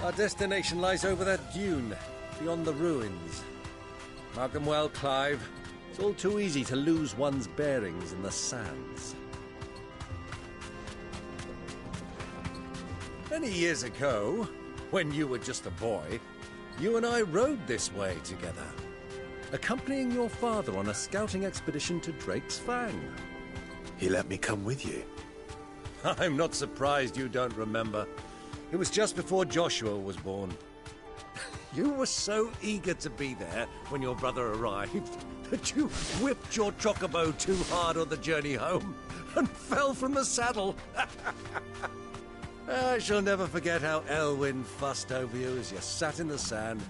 Our destination lies over that dune, beyond the ruins. Mark them well, Clive. It's all too easy to lose one's bearings in the sands. Many years ago, when you were just a boy, you and I rode this way together, accompanying your father on a scouting expedition to Drake's Fang. He let me come with you. I'm not surprised you don't remember. It was just before Joshua was born. You were so eager to be there when your brother arrived that you whipped your chocobo too hard on the journey home and fell from the saddle. I shall never forget how Elwyn fussed over you as you sat in the sand,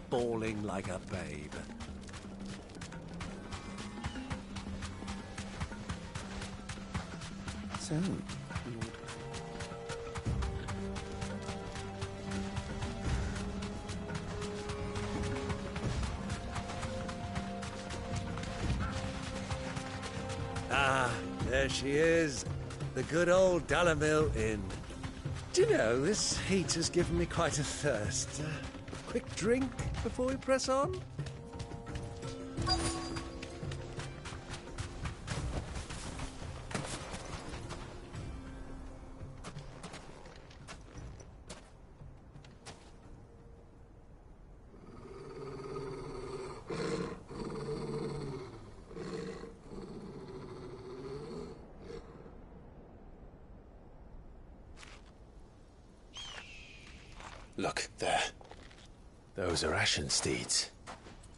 bawling like a babe. So, Ah, there she is. The good old Dalamil Inn. Do you know, this heat has given me quite a thirst. Quick drink before we press on? Look, there. Those are Ashen steeds.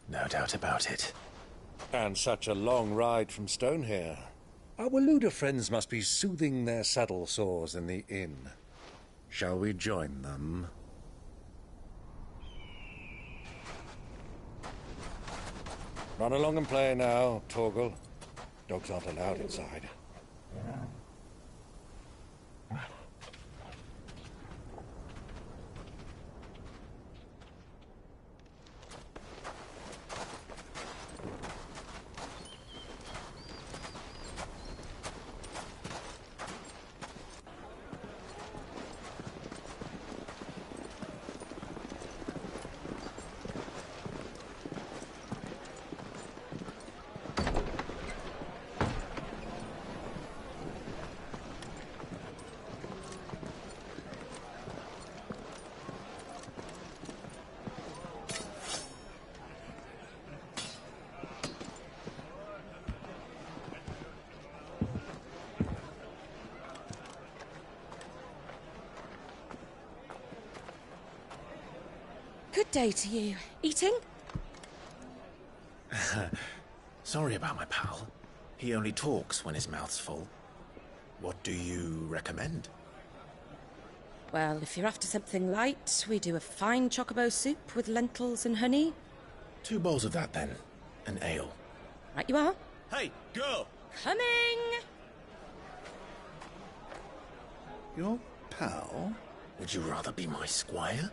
No doubt about it. And such a long ride from Stonehair. Our Waluda friends must be soothing their saddle sores in the inn. Shall we join them? Run along and play now, Torgal. Dogs aren't allowed inside. Good day to you. Eating? Sorry about my pal. He only talks when his mouth's full. What do you recommend? Well, if you're after something light, we do a fine chocobo soup with lentils and honey. 2 bowls of that, then. An ale. Right you are. Hey, girl! Coming! your pal? Would you rather be my squire?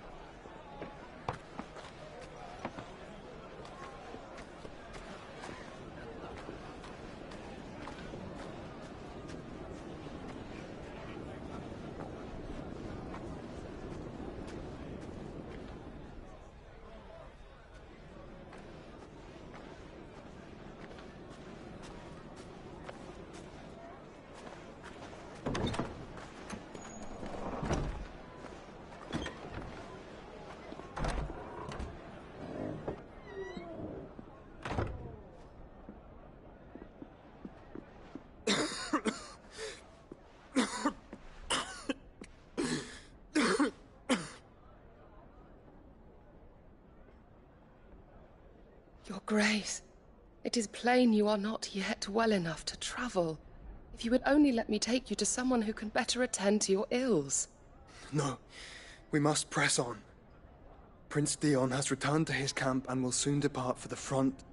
Your Grace, it is plain you are not yet well enough to travel. If you would only let me take you to someone who can better attend to your ills. No, we must press on. Prince Theon has returned to his camp and will soon depart for the front.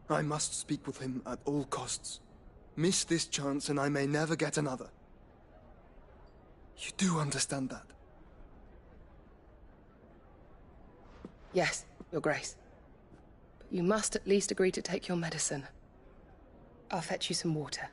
I must speak with him at all costs. Miss this chance and I may never get another. You do understand that? Yes, Your Grace. But you must at least agree to take your medicine. I'll fetch you some water.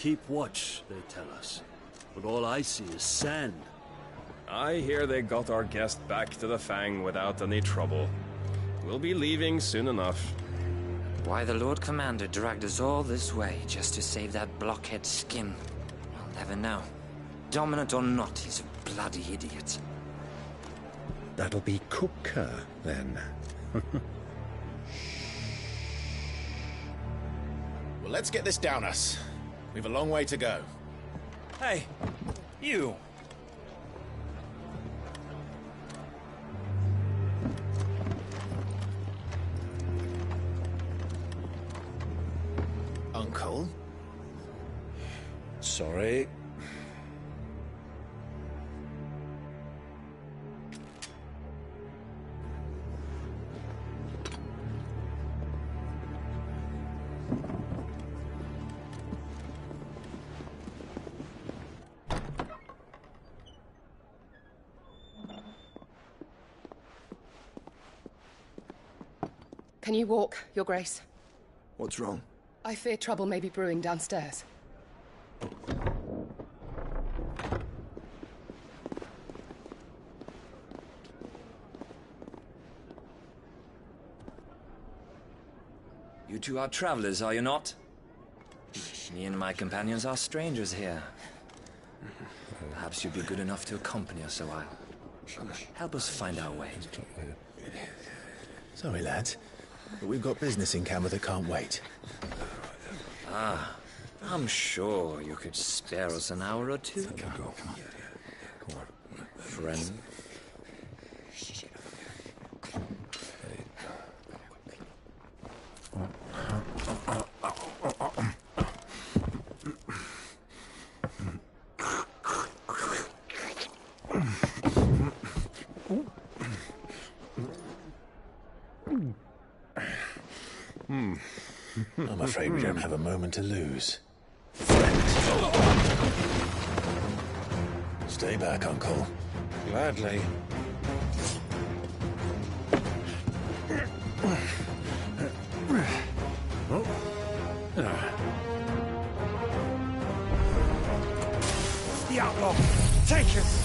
keep watch, they tell us. But all I see is sand. I hear they got our guest back to the Fang without any trouble. We'll be leaving soon enough. Why the Lord Commander dragged us all this way just to save that blockhead Skim, we'll never know. Dominant or not, he's a bloody idiot. That'll be Cooker, then. Well, let's get this down us. We've a long way to go. Hey, you! Uncle? Sorry. Can you walk, Your Grace? What's wrong? I fear trouble may be brewing downstairs. You two are travelers, are you not? Me and my companions are strangers here. Perhaps you'd be good enough to accompany us a while. Help us find our way. Sorry, lads, but we've got business in Camber that can't wait. Ah, I'm sure you could spare us an hour or two. Friend. I'm afraid we don't have a moment to lose. Stay back, Uncle. Gladly. The outlaw! Take us!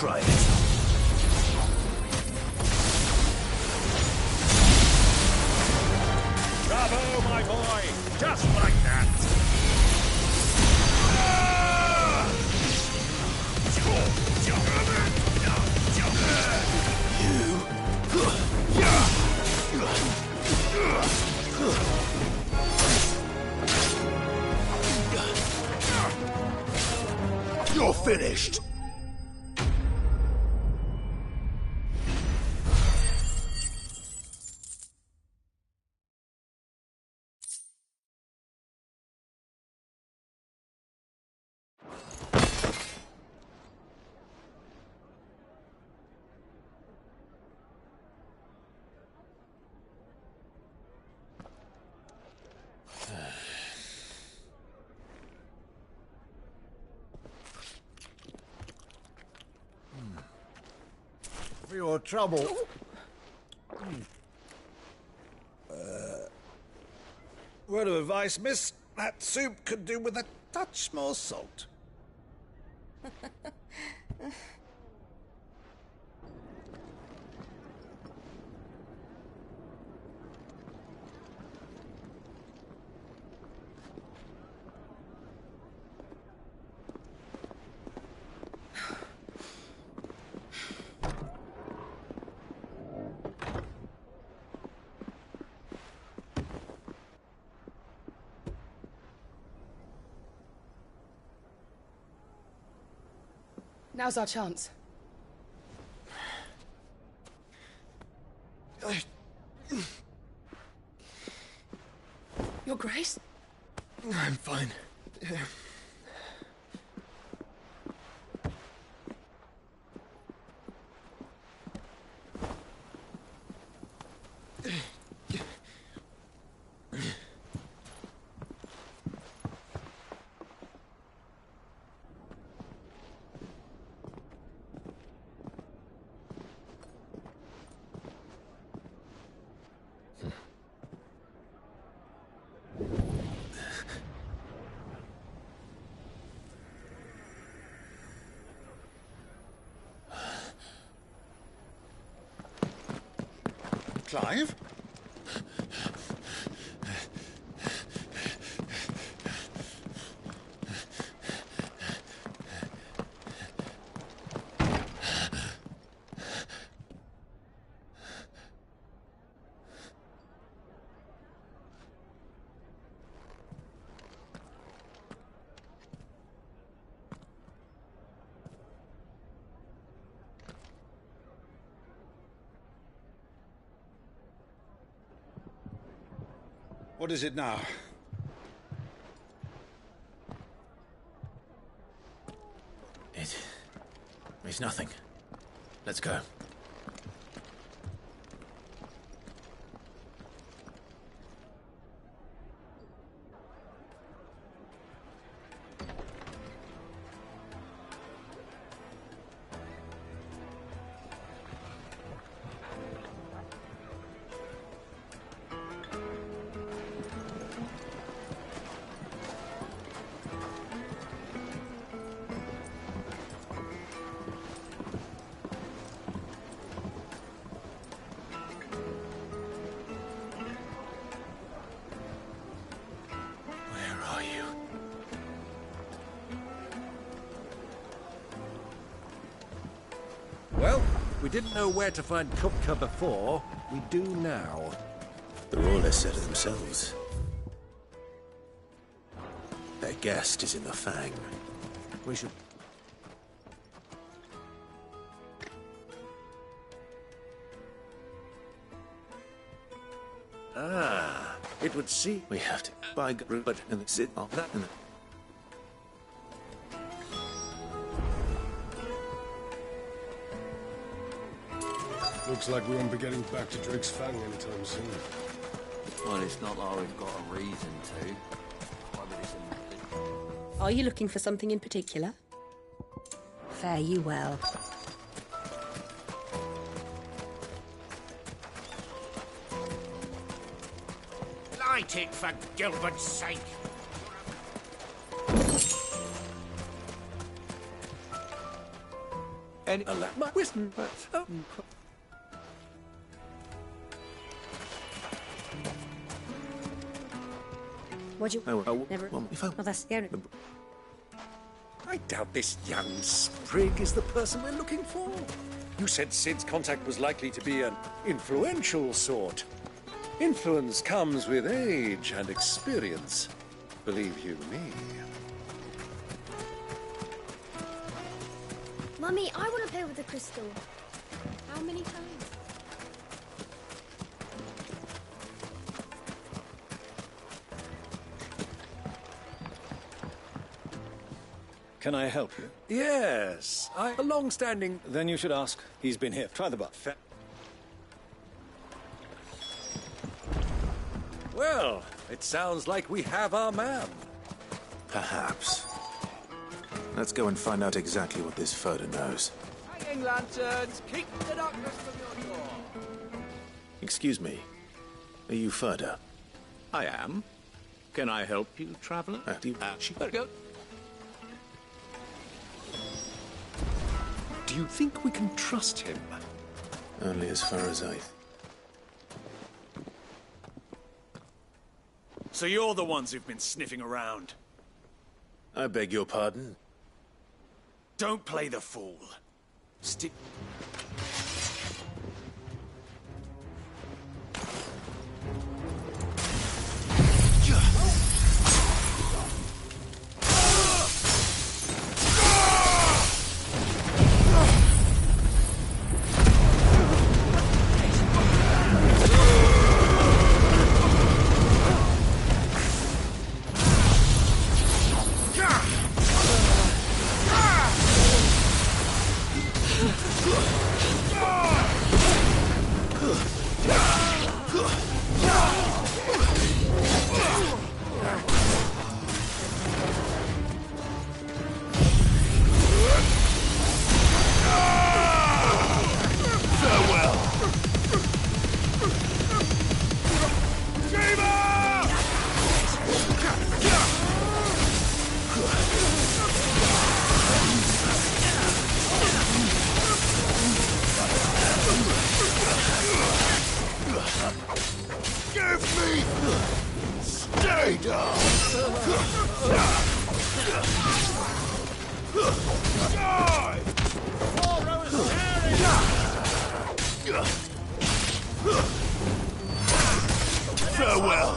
Try it. Bravo, my boy! Just like that! You're finished! For your trouble. Word of advice, miss. That soup could do with a touch more salt. Now's our chance. Your Grace? I'm fine. Clive? What is it now? It's nothing. Let's go. Well, we didn't know where to find Kupka before. We do now. They're all less said of themselves. Their guest is in the Fang. We should... Ah, it would seem... We have to buy Rupert and sit off that and Looks like we won't be getting back to Drake's Fang anytime soon. Well, it's not like we've got a reason to. Are you looking for something in particular? Fare you well. Light it, for Gilbert's sake! Any... Listen, What'd you... Never... Well, that's the only... I doubt this young sprig is the person we're looking for. You said Sid's contact was likely to be an influential sort. Influence comes with age and experience. Believe you me. Mummy, I want to play with the crystal. How many times? Can I help you? Yes, a long-standing... Then you should ask. He's been here. Try the butt. Well, it sounds like we have our man. Perhaps. Let's go and find out exactly what this Furder knows. Hanging lanterns, keep the darkness from your door. Excuse me. Are you Furder? I am. Can I help you, traveler? Go. Do you think we can trust him? Only as far as I... So you're the ones who've been sniffing around. I beg your pardon? Don't play the fool. Stick... Ugh! Stay down! Die! Farewell!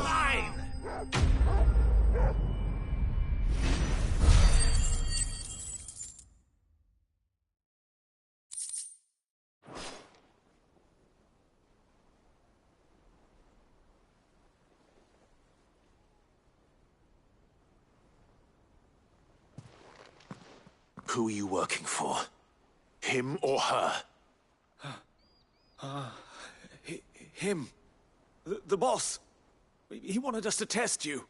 Who are you working for? Him or her? Him. The boss. He wanted us to test you.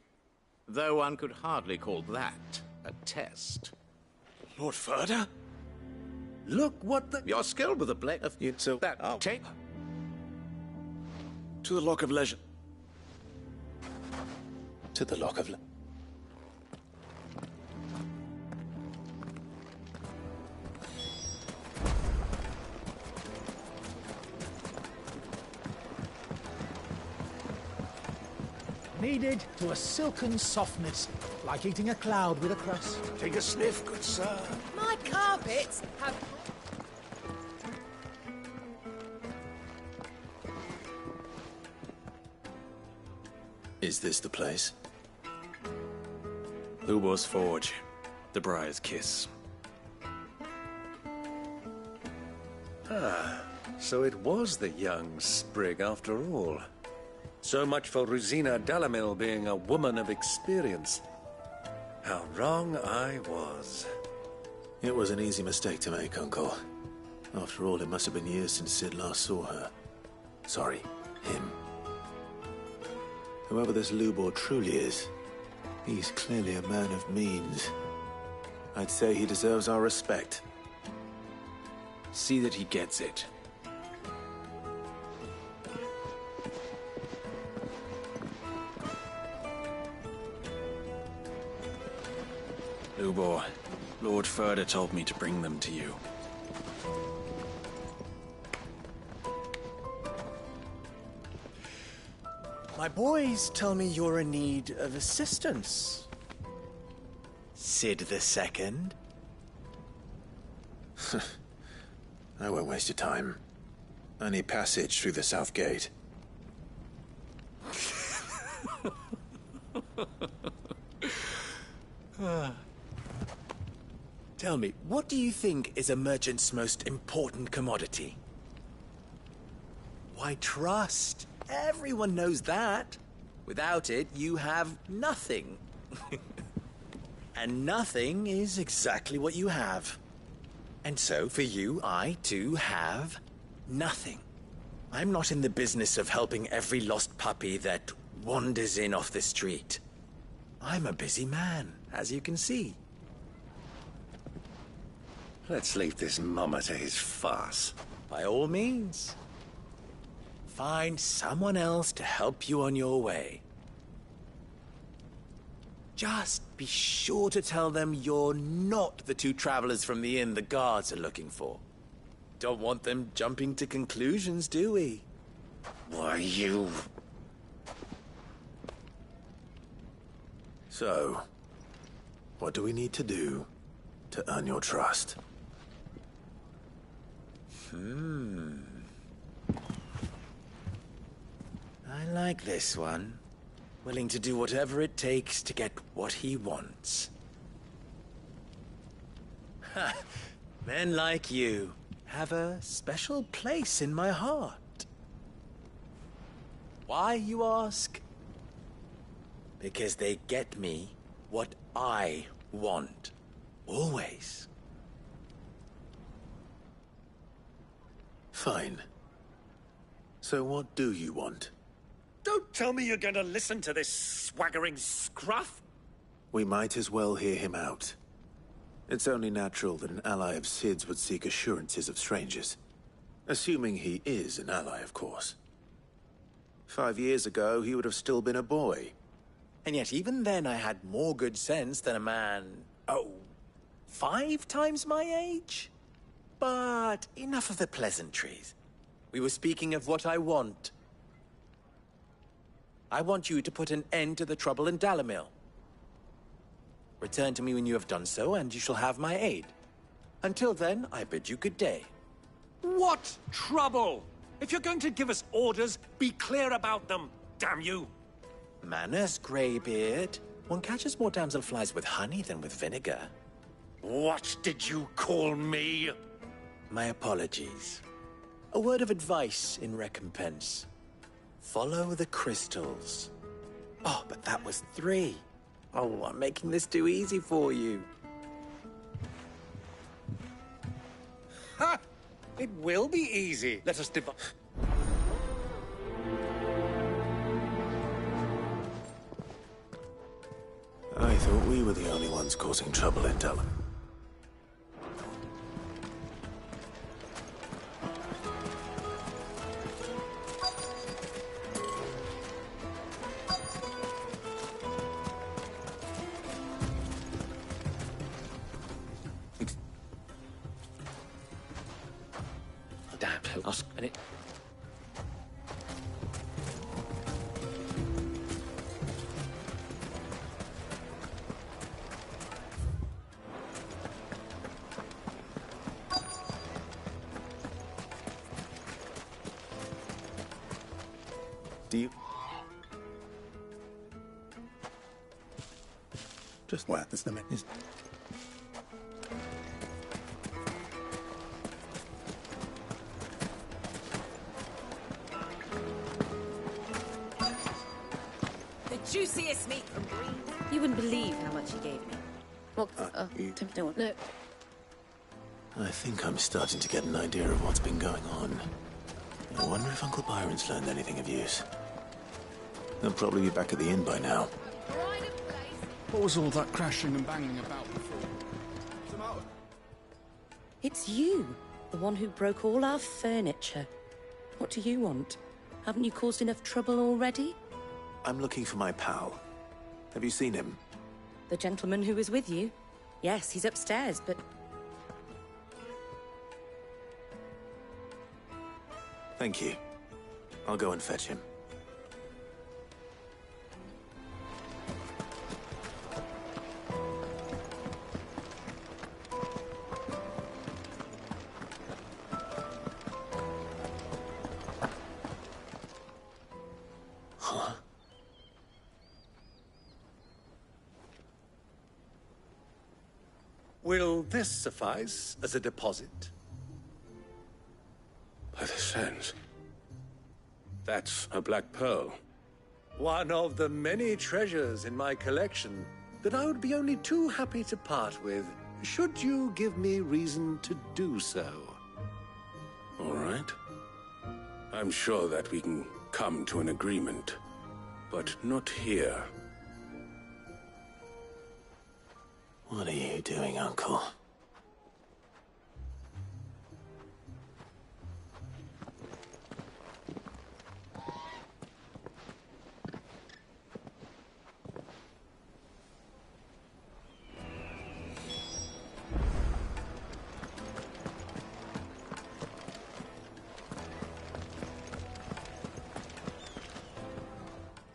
Though one could hardly call that a test. Lord Ferda? Look what the... You're skilled with a blade of you, so that I'll take. To the Lock of Leisure. To the Lock of Leisure. Kneaded to a silken softness, like eating a cloud with a crust. Take a sniff, good sir. My carpets have... Is this the place? Lubo's Forge. The Briar's Kiss. Ah, so it was the young sprig after all. So much for Rosina Dalamil being a woman of experience. How wrong I was. It was an easy mistake to make, Uncle. After all, it must have been years since Sid last saw her. Sorry, him. Whoever this Lubor truly is, he's clearly a man of means. I'd say he deserves our respect. See that he gets it. Lubor, Lord Ferda told me to bring them to you. My boys tell me you're in need of assistance. Sid the Second? I won't waste your time. I need passage through the south gate. Tell me, what do you think is a merchant's most important commodity? Why, trust. Everyone knows that. Without it, you have nothing. And nothing is exactly what you have. And so, for you, I, too, have nothing. I'm not in the business of helping every lost puppy that wanders in off the street. I'm a busy man, as you can see. Let's leave this mummer to his farce. By all means. Find someone else to help you on your way. Just be sure to tell them you're not the two travelers from the inn the guards are looking for. Don't want them jumping to conclusions, do we? Why, you... So, what do we need to do to earn your trust? I like this one. Willing to do whatever it takes to get what he wants. Ha! Men like you have a special place in my heart. Why, you ask? Because they get me what I want. Always. Fine. So what do you want? Don't tell me you're going to listen to this swaggering scruff. We might as well hear him out. It's only natural that an ally of Sid's would seek assurances of strangers. Assuming he is an ally, of course. 5 years ago, he would have still been a boy. And yet even then I had more good sense than a man, 5 times my age? But enough of the pleasantries. We were speaking of what I want. I want you to put an end to the trouble in Dalamil. Return to me when you have done so, and you shall have my aid. Until then, I bid you good day. What trouble? If you're going to give us orders, be clear about them, damn you! Manners, Greybeard. One catches more damselflies with honey than with vinegar. What did you call me? My apologies. A word of advice in recompense. Follow the crystals. Oh, but that was 3. Oh, I'm making this too easy for you. Ha! It will be easy. Let us divide. I thought we were the only ones causing trouble in Dalamil. And it... Do you... Just where? There's no minute. Juiciest meat from Green. You wouldn't believe how much he gave me. Well, don't. No. I think I'm starting to get an idea of what's been going on. I wonder if Uncle Byron's learned anything of use. They'll probably be back at the inn by now. What was all that crashing and banging about before? What's the matter? It's you, the one who broke all our furniture. What do you want? Haven't you caused enough trouble already? I'm looking for my pal. Have you seen him? The gentleman who was with you? Yes, he's upstairs, but... Thank you. I'll go and fetch him. Will this suffice as a deposit? By the sands. That's a black pearl. One of the many treasures in my collection that I would be only too happy to part with, should you give me reason to do so. All right. I'm sure that we can come to an agreement, but not here. What are you doing, Uncle?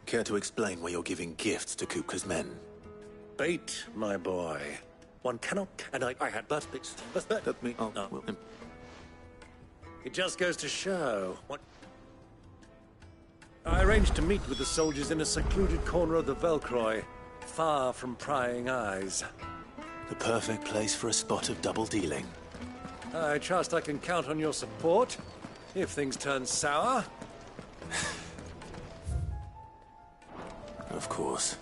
Care to explain why you're giving gifts to Kupka's men? Bait, my boy. One cannot... And I had... But... Let me... Oh, no. well, It just goes to show what... I arranged to meet with the soldiers in a secluded corner of the Velcroy, far from prying eyes. the perfect place for a spot of double dealing. I trust I can count on your support, if things turn sour. Of course.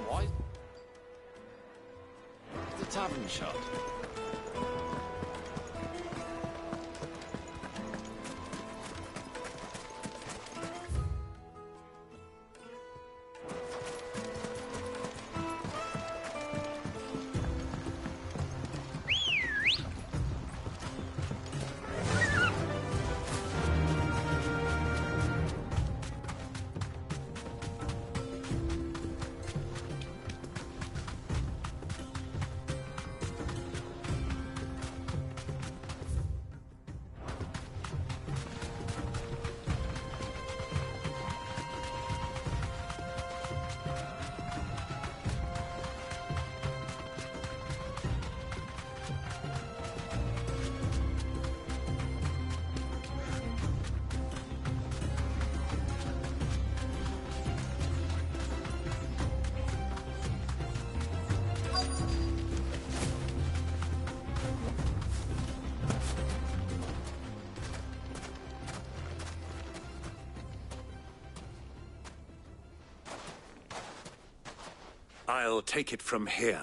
Why? The tavern shut. I'll take it from here.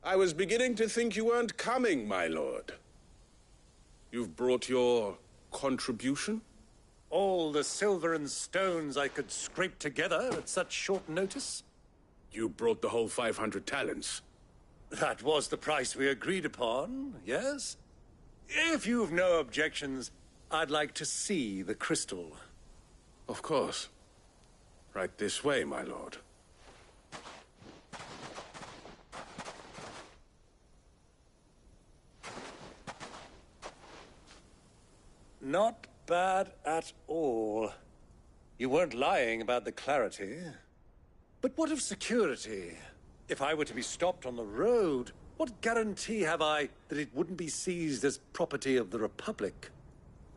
I was beginning to think you weren't coming, my lord. You've brought your contribution? All the silver and stones I could scrape together at such short notice? You brought the whole 500 talents. That was the price we agreed upon, yes? If you've no objections, I'd like to see the crystal. Of course. Right this way, my lord. Not bad at all. You weren't lying about the clarity. But what of security? If I were to be stopped on the road, what guarantee have I that it wouldn't be seized as property of the Republic?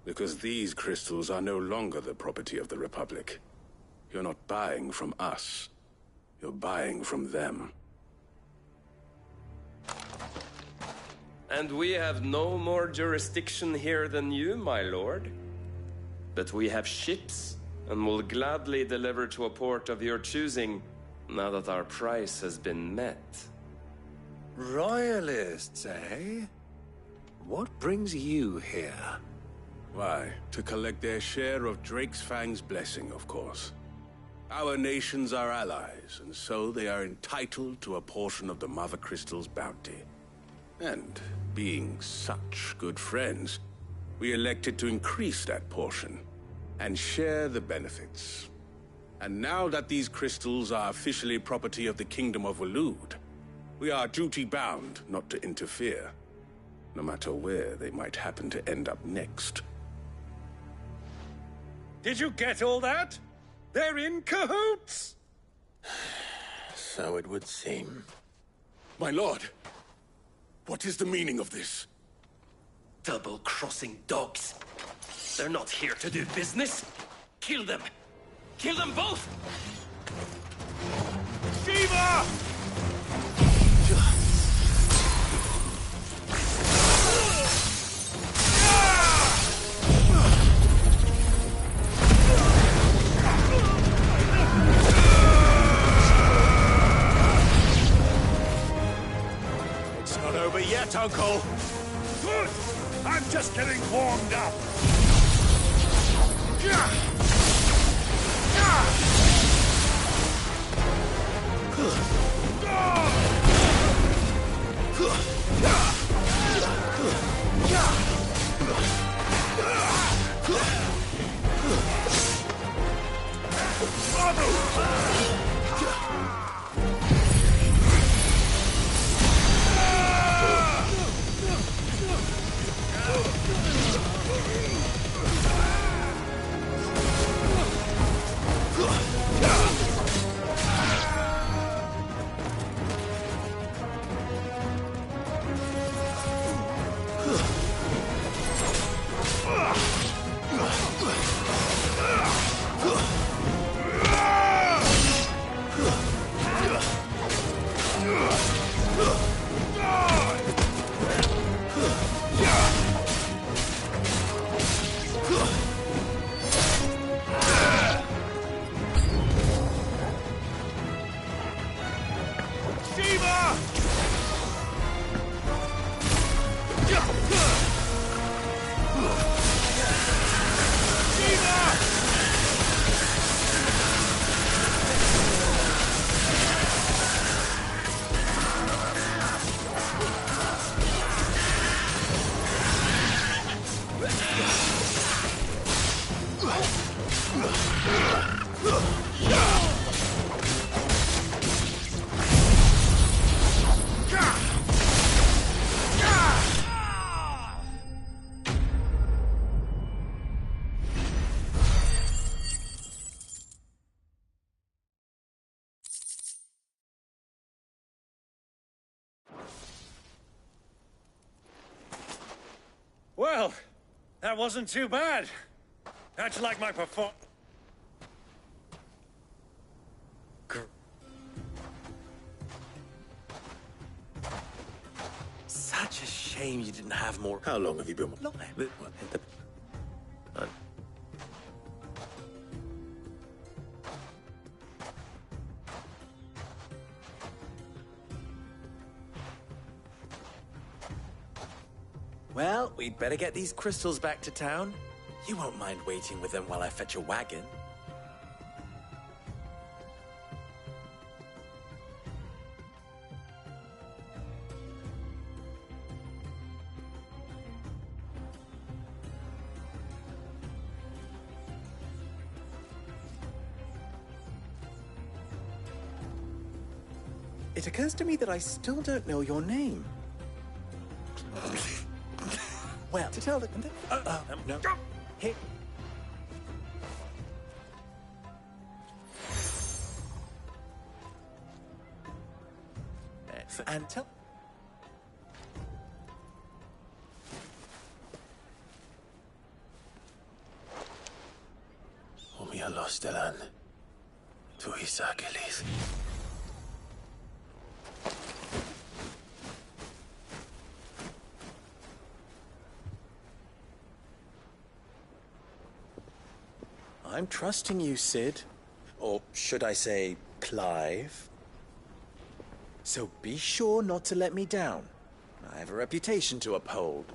Because these crystals are no longer the property of the Republic. You're not buying from us. You're buying from them. And we have no more jurisdiction here than you, my lord. But we have ships, and will gladly deliver to a port of your choosing, now that our price has been met. Royalists, eh? What brings you here? Why, to collect their share of Drake's Fang's blessing, of course. Our nations are allies, and so they are entitled to a portion of the Mother Crystal's bounty. And being such good friends, we elected to increase that portion and share the benefits. And now that these crystals are officially property of the Kingdom of Waloed, we are duty-bound not to interfere, no matter where they might happen to end up next. Did you get all that? They're in cahoots! So it would seem. My lord! What is the meaning of this? Double-crossing dogs. They're not here to do business. Kill them. Kill them both! Shiva! It's not over yet, Uncle. Good! I'm just getting warmed up. Well, that wasn't too bad. How'd you like my shame you didn't have more. How long have you been? Long. Well, we'd better get these crystals back to town. You won't mind waiting with them while I fetch a wagon. It occurs to me that I still don't know your name. Well, to tell the... no. Hey. And tell... Omia Lostelan. Tu Isakelis. I'm trusting you, Cid. Or should I say, Clive? So be sure not to let me down. I have a reputation to uphold.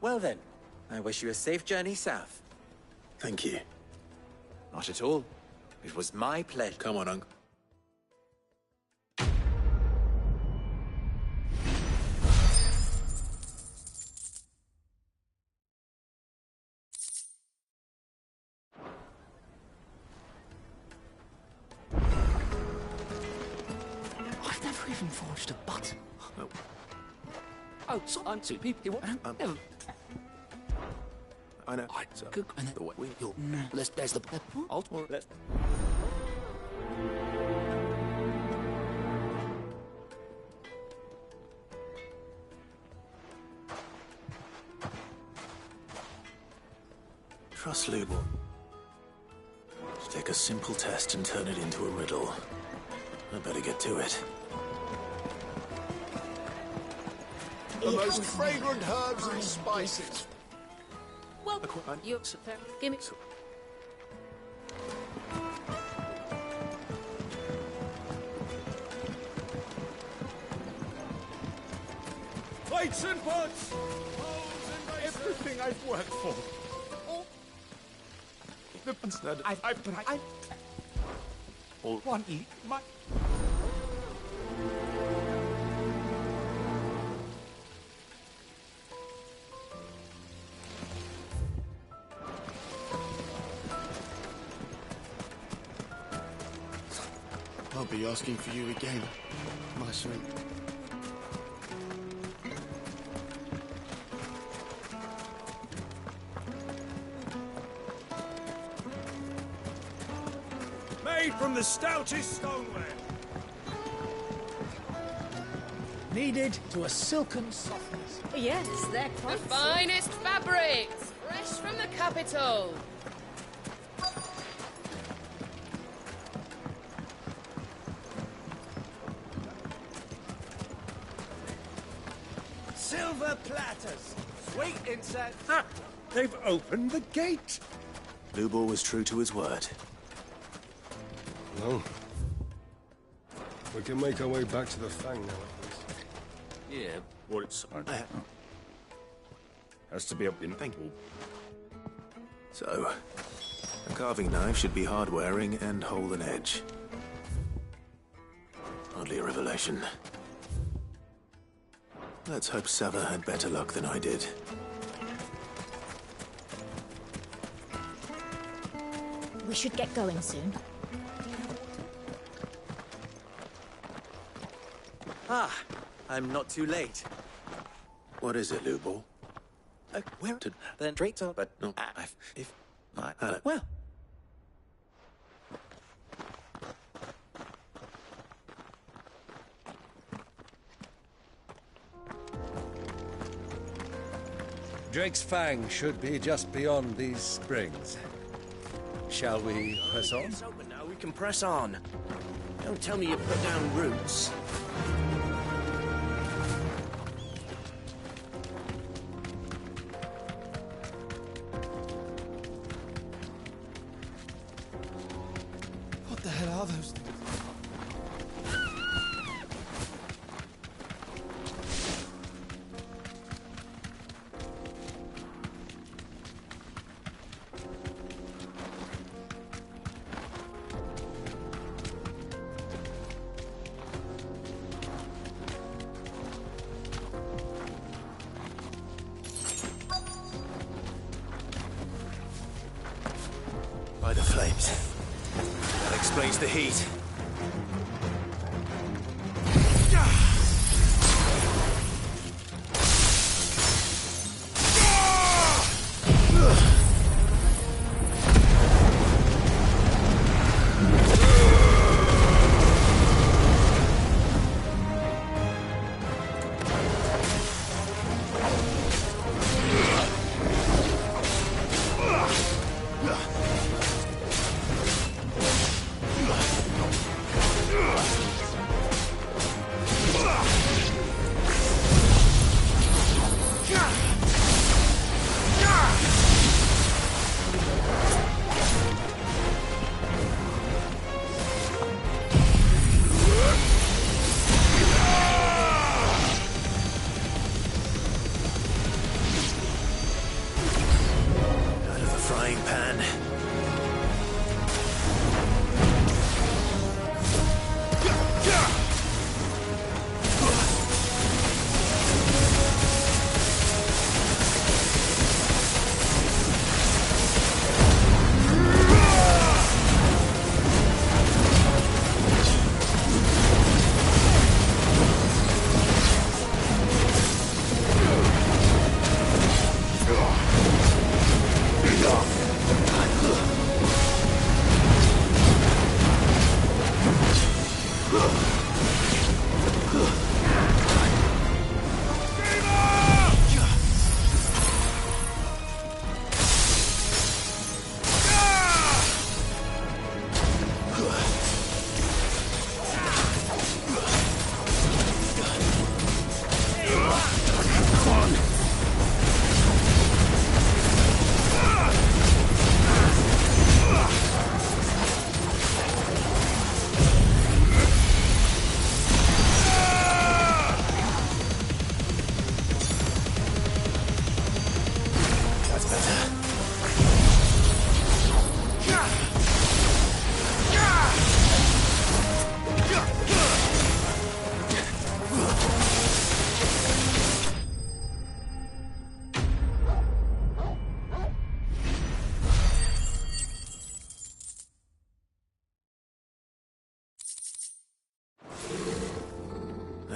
Well then, I wish you a safe journey south. Thank you. Not at all. It was my pleasure. Come on, Uncle. I've never even forged a button. Oh, so I'm two people. Never. I know. So, the way you'll there's the ultimate. Trust Lubor. Take a simple test and turn it into a riddle. I better get to it. The most fragrant herbs and spices. Well, you give me. Plates and pots! Everything I've worked for. All one my. I'll be asking for you again, my son. Made from the stoutest stoneware. Kneaded to a silken softness. Yes, they're quite The finest fabrics, fresh from the capital. Silver platters, sweet incense. Ha! They've opened the gate. Lubor was true to his word. Well, we can make our way back to the Fang now, at least. Yeah, well, it's... has to be up in thankful. So, a carving knife should be hard-wearing and hold an edge. Hardly a revelation. Let's hope Sava had better luck than I did. We should get going soon. Ah, I'm not too late. What is it, Lubor? Where to then straight on? But no, well. Drake's Fang should be just beyond these springs. Shall we press on? It's open now, we can press on. Don't tell me you put down roots. What the hell are those things? By the flames. That explains the heat.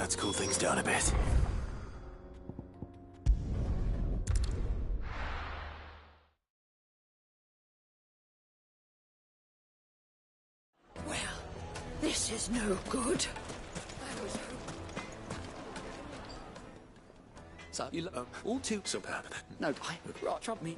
Let's cool things down a bit. Well, this is no good. So you look all too so bad. No, right, trouble me.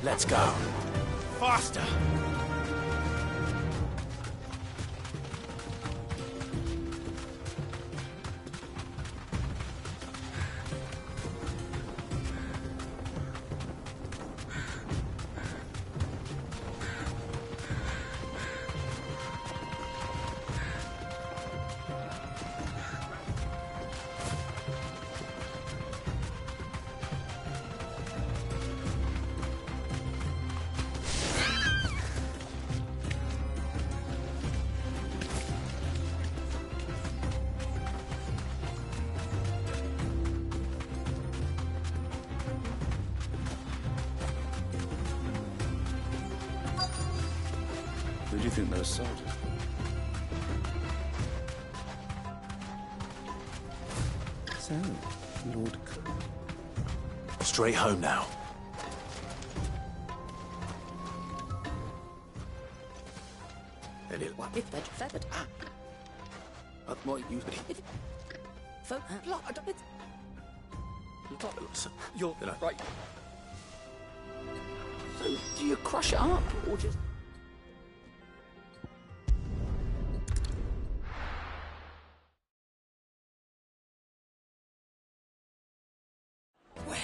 Let's go. Faster! Who do you think those soldiers? So, Lord... Straight home now. If they'd feathered. What you... Folk blood. You're right. So, do you crush it up, or just... Well...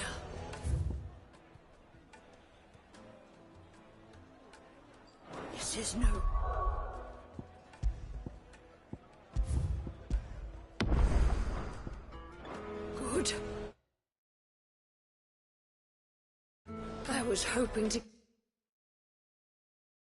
This is no... good. I was hoping to...